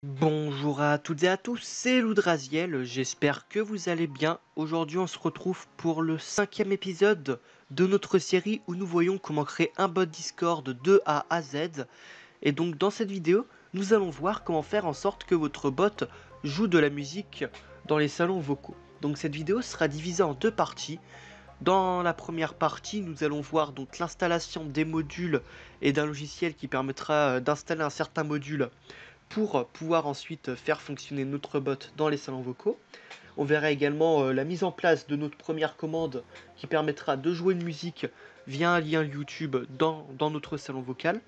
Bonjour à toutes et à tous, c'est Loudraziel, j'espère que vous allez bien. Aujourd'hui on se retrouve pour le 5e épisode de notre série où nous voyons comment créer un bot Discord de A à Z. Et donc dans cette vidéo, nous allons voir comment faire en sorte que votre bot joue de la musique dans les salons vocaux. Donc cette vidéo sera divisée en deux parties. Dans la première partie, nous allons voir donc l'installation des modules et d'un logiciel qui permettra d'installer un certain module pour pouvoir ensuite faire fonctionner notre bot dans les salons vocaux. On verra également la mise en place de notre première commande qui permettra de jouer une musique via un lien YouTube dans notre salon vocal.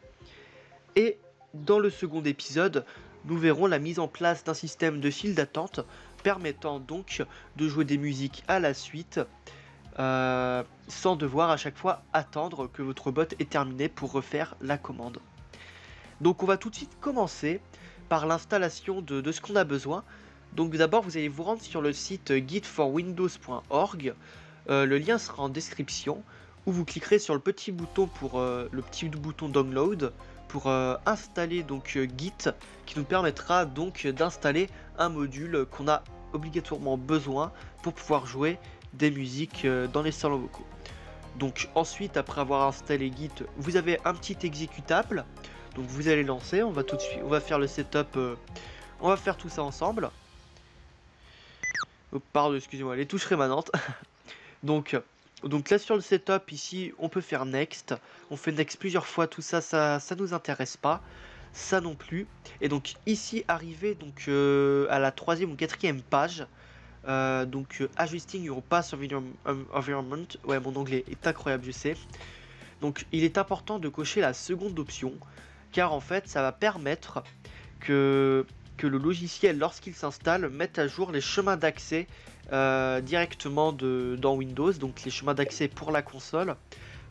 Et dans le second épisode, nous verrons la mise en place d'un système de file d'attente permettant donc de jouer des musiques à la suite sans devoir à chaque fois attendre que votre bot ait terminé pour refaire la commande. Donc on va tout de suite commencer par l'installation de ce qu'on a besoin. Donc d'abord vous allez vous rendre sur le site guideforwindows.org. Le lien sera en description où vous cliquerez sur le petit bouton download pour installer donc Git qui nous permettra donc d'installer un module qu'on a obligatoirement besoin pour pouvoir jouer des musiques dans les salons vocaux. Donc ensuite, après avoir installé Git, vous avez un petit exécutable. Donc vous allez lancer, on va faire le setup, on va faire tout ça ensemble. Oh, pardon, excusez-moi, les touches rémanentes. donc là sur le setup ici, on peut faire next. On fait next plusieurs fois, tout ça, ça nous intéresse pas. Ça non plus. Et donc ici, arrivé donc à la 3e ou 4e page. Adjusting your path environment. Ouais, mon anglais est incroyable, je sais. Donc il est important de cocher la seconde option, car en fait ça va permettre que le logiciel, lorsqu'il s'installe, mette à jour les chemins d'accès directement dans Windows, donc les chemins d'accès pour la console,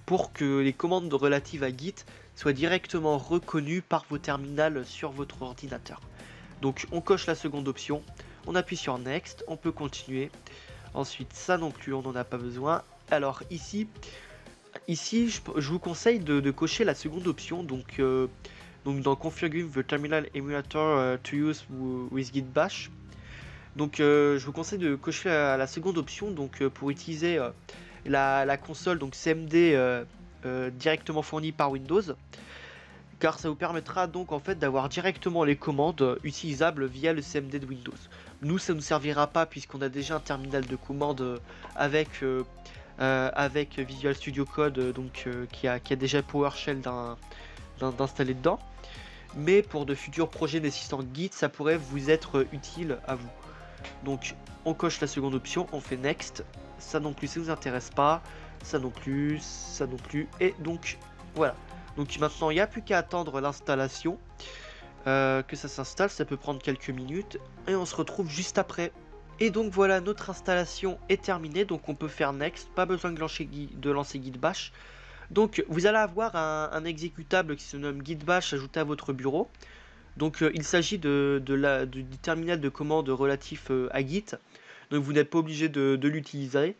pour que les commandes relatives à Git soient directement reconnues par vos terminals sur votre ordinateur. Donc on coche la seconde option, on appuie sur Next, on peut continuer. Ensuite ça non plus, on n'en a pas besoin. Alors ici je vous conseille de cocher la seconde option, donc dans Configuring the Terminal Emulator to use with Git Bash. Donc je vous conseille de cocher la seconde option donc pour utiliser la console donc CMD directement fournie par Windows, car ça vous permettra donc en fait d'avoir directement les commandes utilisables via le CMD de Windows. Nous ça ne nous servira pas puisqu'on a déjà un terminal de commande avec Visual Studio Code qui a déjà PowerShell d'installer dedans. Mais pour de futurs projets nécessitant Git, ça pourrait vous être utile à vous. Donc on coche la seconde option, on fait Next. Ça non plus ça vous intéresse pas, ça non plus, et donc voilà. Donc maintenant il n'y a plus qu'à attendre l'installation, que ça s'installe, ça peut prendre quelques minutes, et on se retrouve juste après. Et donc voilà, notre installation est terminée, donc on peut faire Next, pas besoin de lancer Git Bash. Donc vous allez avoir un exécutable qui se nomme Git Bash ajouté à votre bureau. Donc il s'agit du terminal de commande relatif à Git. Donc vous n'êtes pas obligé de l'utiliser.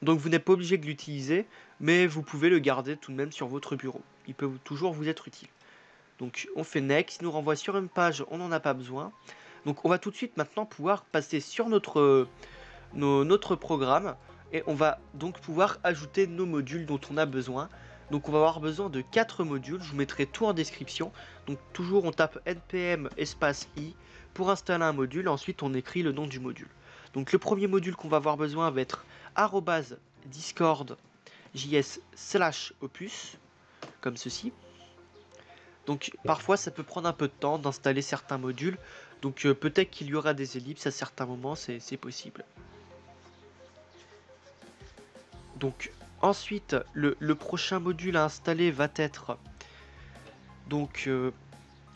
Donc vous n'êtes pas obligé de l'utiliser, mais vous pouvez le garder tout de même sur votre bureau. Il peut toujours vous être utile. Donc on fait Next, il nous renvoie sur une page, on n'en a pas besoin. Donc on va tout de suite maintenant pouvoir passer sur notre programme et on va donc pouvoir ajouter nos modules dont on a besoin. Donc on va avoir besoin de 4 modules, je vous mettrai tout en description. Donc toujours on tape npm espace i pour installer un module, ensuite on écrit le nom du module. Donc le premier module qu'on va avoir besoin va être @discord.js/opus, comme ceci. Donc parfois ça peut prendre un peu de temps d'installer certains modules, donc peut-être qu'il y aura des ellipses à certains moments, c'est possible. Donc ensuite le prochain module à installer va être donc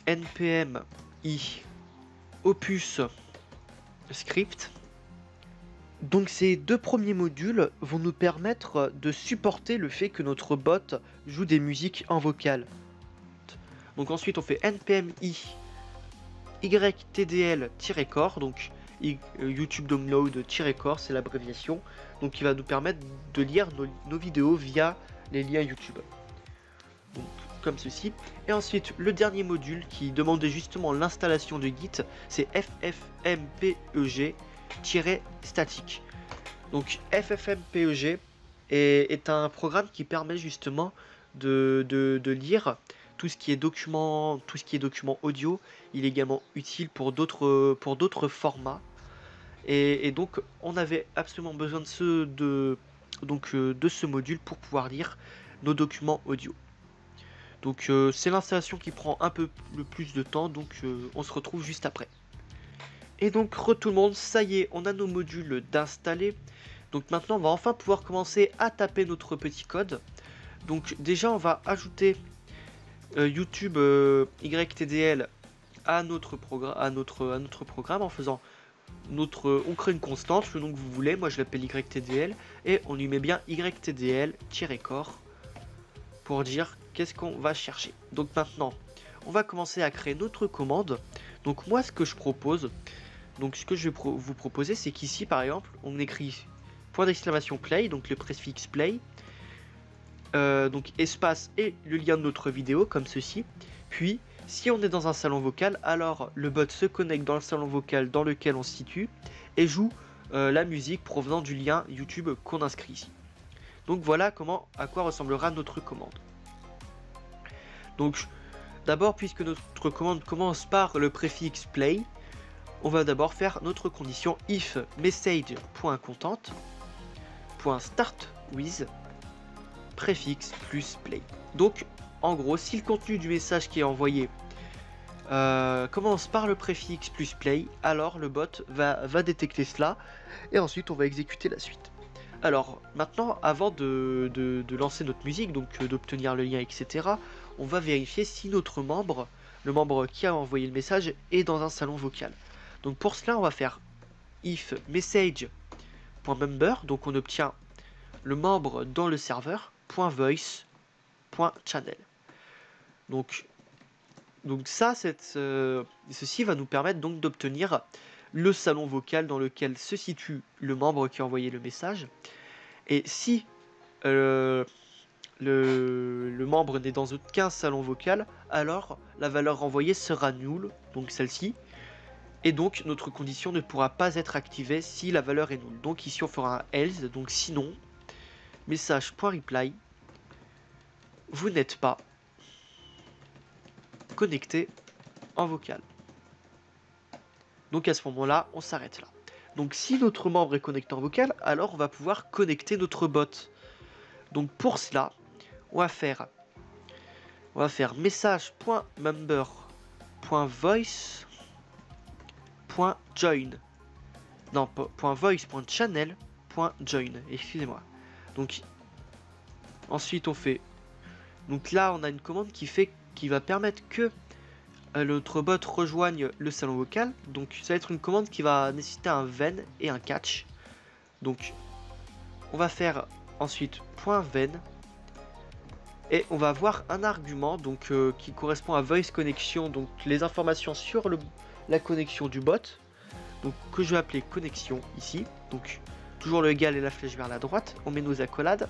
npm i opus script. Donc ces deux premiers modules vont nous permettre de supporter le fait que notre bot joue des musiques en vocal. Donc ensuite on fait npm i ytdl-core, donc YouTube Download-core, c'est l'abréviation, donc qui va nous permettre de lire nos vidéos via les liens YouTube. Donc comme ceci. Et ensuite, le dernier module qui demandait justement l'installation de Git, c'est ffmpeg-static. Donc ffmpeg est un programme qui permet justement de lire tout ce qui est document audio. Il est également utile pour d'autres formats. Et donc on avait absolument besoin de ce module pour pouvoir lire nos documents audio. Donc c'est l'installation qui prend un peu le plus de temps, donc on se retrouve juste après. Et donc tout le monde, ça y est, on a nos modules d'installer. Donc maintenant on va enfin pouvoir commencer à taper notre petit code. Donc déjà on va ajouter YouTube YTDL à notre programme en faisant on crée une constante, le nom que vous voulez, moi je l'appelle YTDL, et on lui met bien YTDL-core pour dire qu'est-ce qu'on va chercher. Donc maintenant, on va commencer à créer notre commande. Donc moi ce que je propose, donc ce que je vais vous proposer, c'est qu'ici par exemple, on écrit point d'exclamation play, donc le préfixe play, donc espace et le lien de notre vidéo comme ceci, puis si on est dans un salon vocal, alors le bot se connecte dans le salon vocal dans lequel on se situe et joue la musique provenant du lien YouTube qu'on inscrit ici. Donc voilà à quoi ressemblera notre commande. Donc d'abord, puisque notre commande commence par le préfixe play, on va d'abord faire notre condition if message.content.startWith préfixe plus play. Donc en gros, si le contenu du message qui est envoyé commence par le préfixe plus play, alors le bot va détecter cela et ensuite on va exécuter la suite. Alors maintenant, avant de lancer notre musique, donc d'obtenir le lien, etc., on va vérifier si le membre qui a envoyé le message, est dans un salon vocal. Donc pour cela, on va faire if message.member, donc on obtient le membre dans le serveur, .voice.channel. Donc ça, ceci va nous permettre donc d'obtenir le salon vocal dans lequel se situe le membre qui a envoyé le message. Et si le membre n'est dans aucun salon vocal, alors la valeur renvoyée sera nulle, donc celle-ci. Et donc notre condition ne pourra pas être activée si la valeur est nulle. Donc ici on fera un else, donc sinon, message.reply, vous n'êtes pas connecté en vocal. Donc à ce moment-là, on s'arrête là. Donc si notre membre est connecté en vocal, alors on va pouvoir connecter notre bot. Donc pour cela, on va faire message.member.voice.join. Non, .voice.channel.join, excusez-moi. Donc ensuite on fait. Donc là on a une commande qui va permettre que notre bot rejoigne le salon vocal. Donc ça va être une commande qui va nécessiter un ven et un catch. Donc on va faire ensuite .ven et on va avoir un argument donc qui correspond à voice connection, donc les informations sur la connexion du bot, donc que je vais appeler connexion ici. Donc toujours le égal et la flèche vers la droite, on met nos accolades.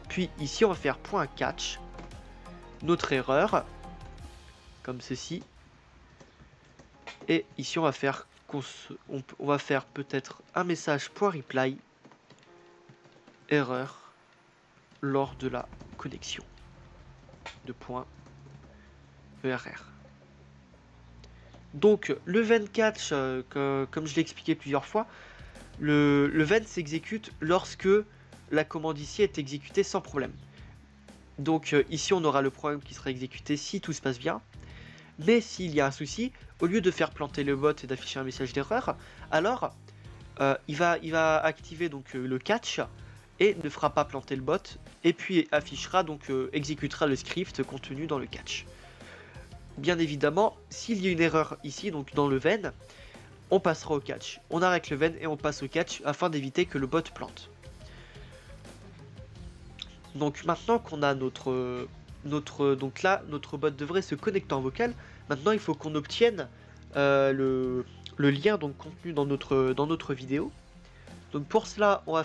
Puis ici on va faire .catch notre erreur comme ceci. Et ici on va faire peut-être un message .reply erreur lors de la connexion de .err. Donc le ven catch, comme je l'ai expliqué plusieurs fois, le ven s'exécute lorsque la commande ici est exécutée sans problème. Donc ici on aura le problème qui sera exécuté si tout se passe bien. Mais s'il y a un souci, au lieu de faire planter le bot et d'afficher un message d'erreur, alors il va activer donc le catch et ne fera pas planter le bot, et puis affichera donc exécutera le script contenu dans le catch. Bien évidemment, s'il y a une erreur ici, donc dans le ven, on passera au catch. On arrête le ven et on passe au catch afin d'éviter que le bot plante. Donc maintenant qu'on a donc là, notre bot devrait se connecter en vocal. Maintenant, il faut qu'on obtienne le lien donc contenu dans notre vidéo. Donc pour cela, on va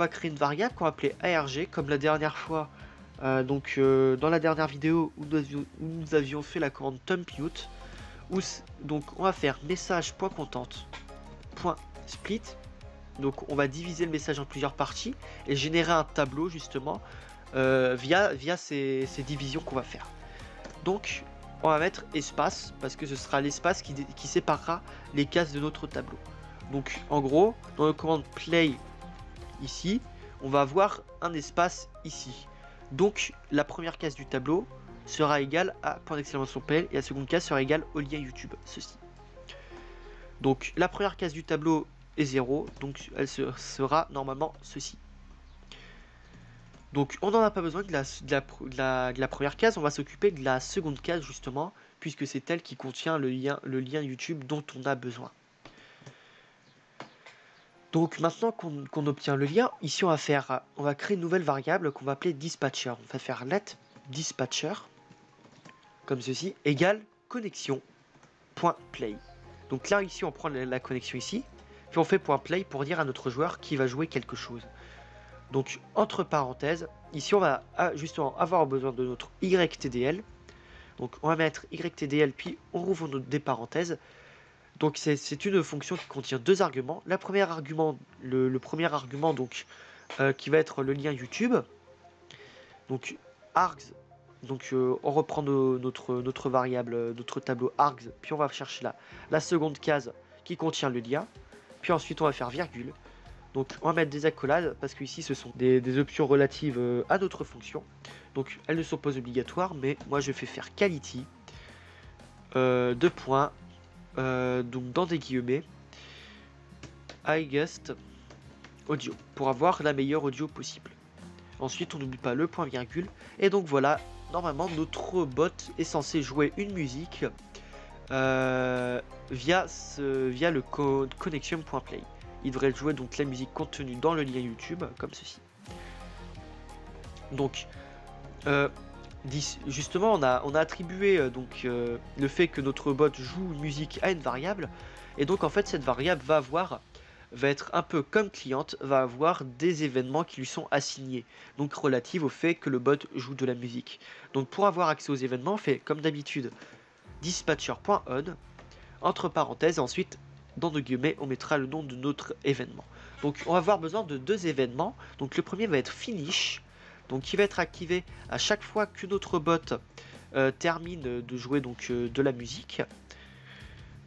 créer une variable qu'on va appeler ARG, comme la dernière fois Dans la dernière vidéo où nous avions fait la commande TumpMute, donc on va faire message.content.split. Donc on va diviser le message en plusieurs parties et générer un tableau justement via ces divisions qu'on va faire. Donc on va mettre espace parce que ce sera l'espace qui séparera les cases de notre tableau. Donc en gros, dans le commande play ici, on va avoir un espace ici. Donc la première case du tableau sera égale à point d'exclamation play et la seconde case sera égale au lien YouTube, ceci. Donc la première case du tableau est 0, donc elle sera normalement ceci. Donc on n'en a pas besoin de la première case, on va s'occuper de la seconde case justement, puisque c'est elle qui contient le lien YouTube dont on a besoin. Donc maintenant qu'on obtient le lien, ici on va créer une nouvelle variable qu'on va appeler dispatcher. On va faire let dispatcher, comme ceci, égale connexion.play. Donc là ici on prend la connexion ici, puis on fait .play pour dire à notre joueur qui va jouer quelque chose. Donc entre parenthèses, ici on va justement avoir besoin de notre YTDL. Donc on va mettre YTDL puis on rouvre des parenthèses. Donc c'est une fonction qui contient deux arguments. Le premier argument donc qui va être le lien YouTube. Donc args. Donc on reprend notre variable, notre tableau args, puis on va chercher la seconde case qui contient le lien. Puis ensuite on va faire virgule. Donc on va mettre des accolades parce que ici ce sont des options relatives à notre fonction. Donc elles ne sont pas obligatoires, mais moi je fais faire quality deux points, donc dans des guillemets, highest audio pour avoir la meilleure audio possible. Ensuite on n'oublie pas le point virgule et donc voilà, normalement notre bot est censé jouer une musique via le code connection.play. Il devrait jouer donc la musique contenue dans le lien YouTube, comme ceci. Donc, justement, on a attribué le fait que notre bot joue une musique à une variable. Et donc, en fait, cette variable va être un peu comme cliente, va avoir des événements qui lui sont assignés. Donc, relatifs au fait que le bot joue de la musique. Donc, pour avoir accès aux événements, on fait comme d'habitude dispatcher.on, entre parenthèses, ensuite dans nos guillemets, on mettra le nom de notre événement. Donc on va avoir besoin de deux événements. Donc le premier va être finish, donc qui va être activé à chaque fois que notre bot termine de jouer de la musique.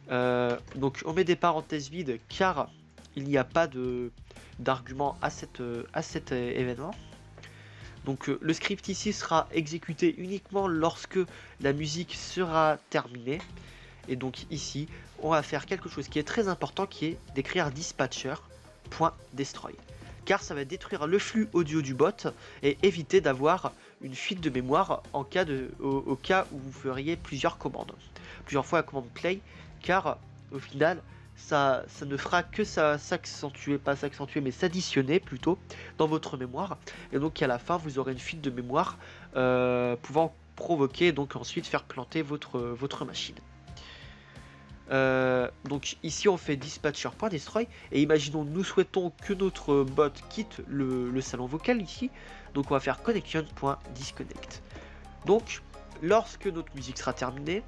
Donc on met des parenthèses vides car il n'y a pas d'argument à cet événement. Donc le script ici sera exécuté uniquement lorsque la musique sera terminée. Et donc ici, on va faire quelque chose qui est très important, qui est d'écrire dispatcher.destroy. Car ça va détruire le flux audio du bot et éviter d'avoir une fuite de mémoire au cas où vous feriez plusieurs commandes. Plusieurs fois la commande play, car au final, ça ne fera que s'accentuer, pas s'accentuer, mais s'additionner plutôt dans votre mémoire. Et donc à la fin, vous aurez une fuite de mémoire pouvant provoquer, donc ensuite faire planter votre machine. Donc ici on fait dispatcher.destroy et imaginons nous souhaitons que notre bot quitte le salon vocal ici, donc on va faire connection.disconnect. Donc lorsque notre musique sera terminée,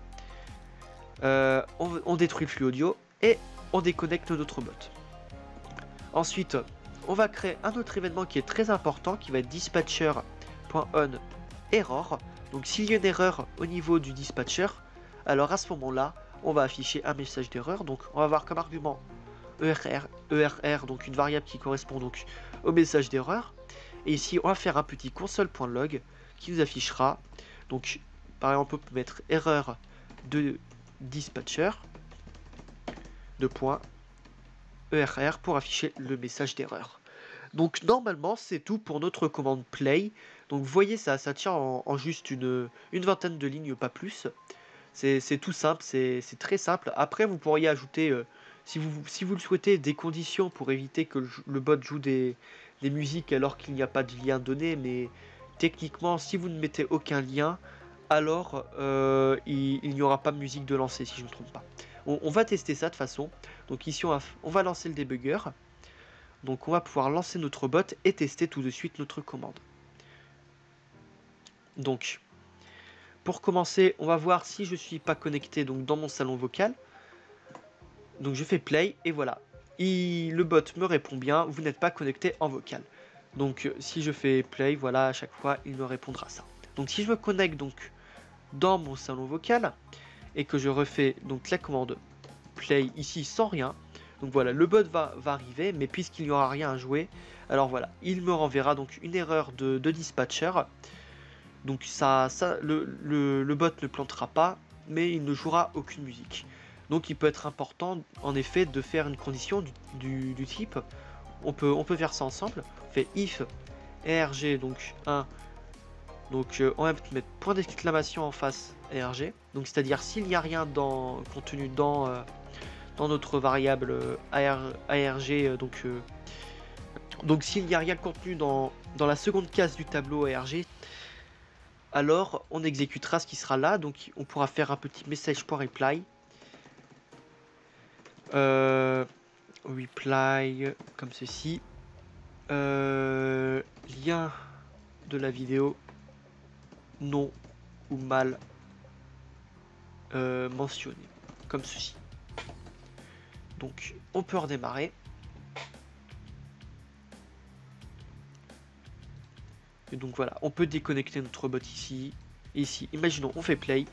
on détruit le flux audio et on déconnecte notre bot. Ensuite on va créer un autre événement qui est très important, qui va être dispatcher.onError. Donc s'il y a une erreur au niveau du dispatcher, alors à ce moment là on va afficher un message d'erreur. Donc on va avoir comme argument ERR, donc une variable qui correspond donc au message d'erreur. Et ici on va faire un petit console.log qui nous affichera, donc par exemple on peut mettre erreur de dispatcher de point ERR pour afficher le message d'erreur. Donc normalement c'est tout pour notre commande play. Donc vous voyez ça tient en juste une vingtaine de lignes, pas plus. C'est tout simple, c'est très simple. Après, vous pourriez ajouter, si vous le souhaitez, des conditions pour éviter que le bot joue des musiques alors qu'il n'y a pas de lien donné. Mais techniquement, si vous ne mettez aucun lien, alors il n'y aura pas de musique de lancer, si je ne me trompe pas. On va tester ça de façon. Donc ici, on va lancer le debugger. Donc on va pouvoir lancer notre bot et tester tout de suite notre commande. Donc, pour commencer, on va voir si je suis pas connecté donc dans mon salon vocal. Donc je fais play et voilà. Le bot me répond bien, vous n'êtes pas connecté en vocal. Donc si je fais play, voilà, à chaque fois, il me répondra ça. Donc si je me connecte donc dans mon salon vocal et que je refais donc la commande play ici sans rien, donc voilà, le bot va arriver, mais puisqu'il n'y aura rien à jouer, alors voilà, il me renverra donc une erreur de dispatcher. Donc le bot ne plantera pas, mais il ne jouera aucune musique. Donc il peut être important en effet de faire une condition du type, on peut faire ça ensemble, on fait if arg donc 1, donc on va mettre point d'exclamation en face arg, donc c'est à dire s'il n'y a rien contenu dans notre variable arg, donc s'il n'y a rien contenu dans la seconde case du tableau arg, alors on exécutera ce qui sera là, donc on pourra faire un petit message.reply. Reply comme ceci. Lien de la vidéo non ou mal mentionné, comme ceci. Donc on peut redémarrer. Et donc voilà, on peut déconnecter notre bot ici. Ici, imaginons, on fait play.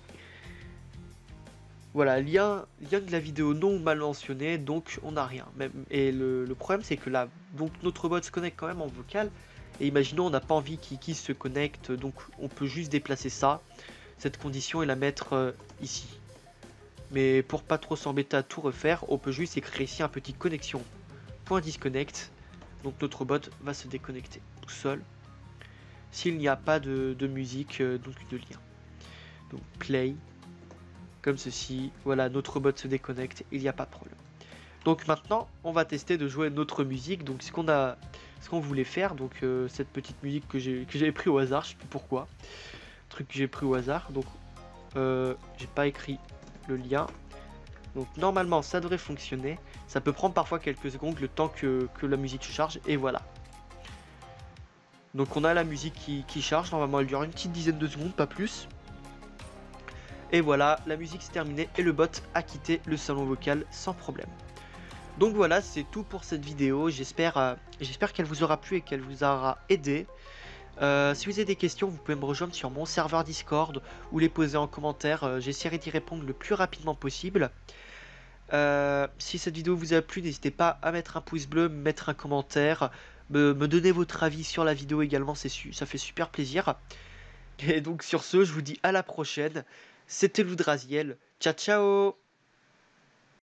Voilà, lien de la vidéo non ou mal mentionné, donc on n'a rien. Et le problème c'est que là, donc notre bot se connecte quand même en vocal. Et imaginons on n'a pas envie qu'il se connecte, donc on peut juste déplacer ça, cette condition et la mettre ici. Mais pour pas trop s'embêter à tout refaire, on peut juste écrire ici un petit connexion.disconnect. Donc notre bot va se déconnecter tout seul s'il n'y a pas de musique, donc de lien. Donc play, comme ceci, voilà, notre bot se déconnecte, il n'y a pas de problème. Donc maintenant, on va tester de jouer notre musique, donc ce qu'on voulait faire, donc cette petite musique que j'avais pris au hasard, je sais plus pourquoi, truc que j'ai pris au hasard, donc j'ai pas écrit le lien. Donc normalement ça devrait fonctionner, ça peut prendre parfois quelques secondes le temps que la musique se charge, et voilà. Donc on a la musique qui charge, normalement elle dure une petite dizaine de secondes, pas plus. Et voilà, la musique s'est terminée et le bot a quitté le salon vocal sans problème. Donc voilà, c'est tout pour cette vidéo, j'espère qu'elle vous aura plu et qu'elle vous aura aidé. Si vous avez des questions, vous pouvez me rejoindre sur mon serveur Discord ou les poser en commentaire, j'essaierai d'y répondre le plus rapidement possible. Si cette vidéo vous a plu, n'hésitez pas à mettre un pouce bleu, mettre un commentaire, me donner votre avis sur la vidéo également, ça fait super plaisir. Et donc sur ce, je vous dis à la prochaine, c'était Loudraziel, ciao ciao.